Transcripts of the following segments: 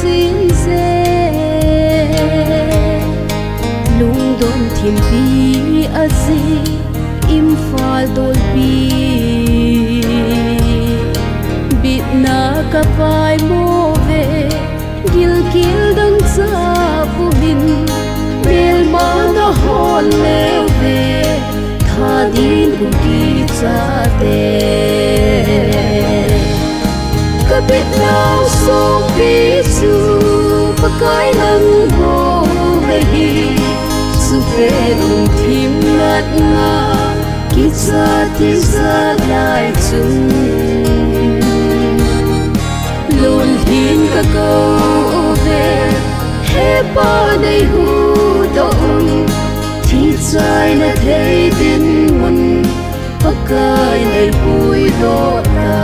xin dê lung đôn thiềm bi a gì im phal đôi bi bịt na cả vai mô về gil gil đằng xa bu hin bel ma na hôn leo về tha din bu ki cha te ka bit nào song bi su pa kai nang ho ve hi su ve lung thim ngat nga ki cha ti za lai chung luôn hin ka câu về he pa nei hu dong thi chai na thei tin mun pa kai nei pui do na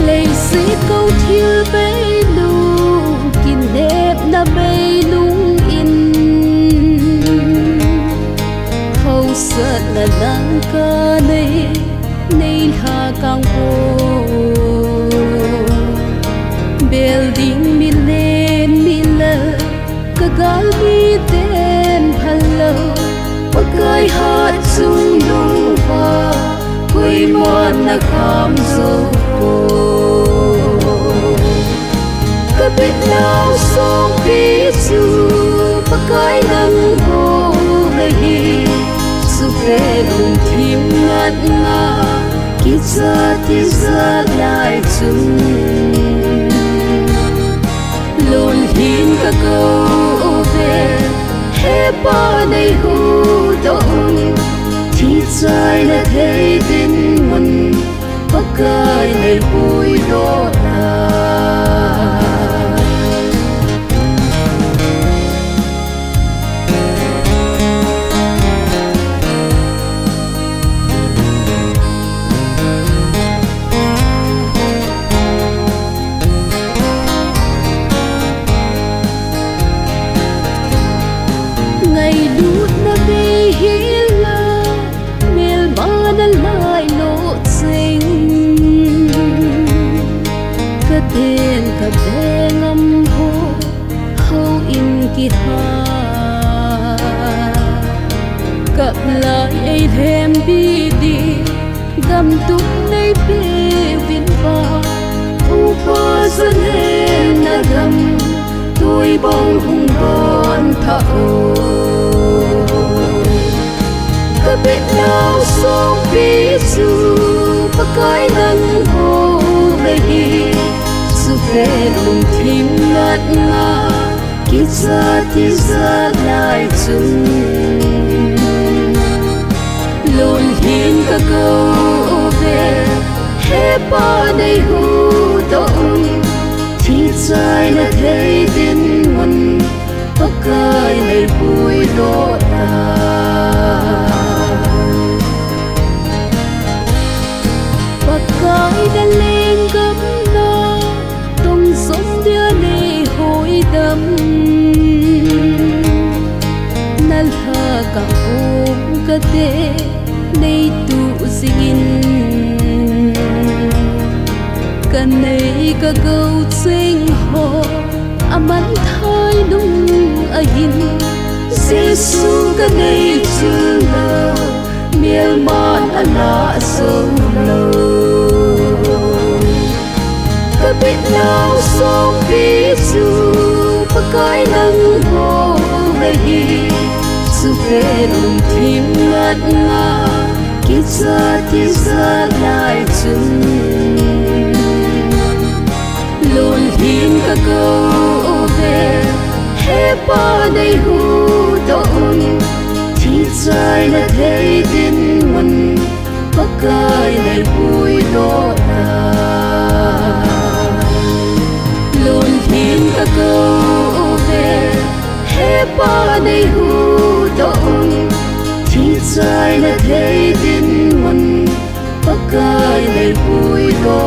lei si câu thiêu bay lung kin đẹp na bay lung in hầu sợ là nắng ca này nay ha kang ho building mi lên mi lơ ka gal mi ten phalo pa kai hat chung lung pa koi mon na kham zo ko ka bit nào song bi su pa kai nang ho hi su ve lung thim ngat nga ki cha ti za lai chung luôn hin ka câu về he pa nei hu dong thi chai na thei tin mun pa kai nei pui do na ngày lút na bi hi la mel ma na lai lộ trình ka ten ka be ngam ho hau in ki ha kap lai ei them bi di gam tuk nei pe vin va u pa san he na gam tôi bong hung bon tha o ka bit nào song bi su pa kai nang ho ve hi su ve lung thim ngat nga ki cha ti za lai chung luôn hin ka câu về he pa nei hu dong thi chai na thei tin mun pa kai nei pui do na pa kai da lên gam na tong som dia nei hoi dam nal ha ka om ka te nei tu zin ka nei ka go sing ho aman thai nung a hin Giêsu ka nei chu la miel man ana so lo ka bit nào song bi su pa kai nang ho ve hi su ve lung thim ngat nga ki cha ti za lai chung luôn hin ka câu về he pa nei hu dong thi chai na thei tin mun pa kai nei pui do na luôn hin ka câu về he pa nei hu dong thi chai na thei tin mun pa kai nei pui do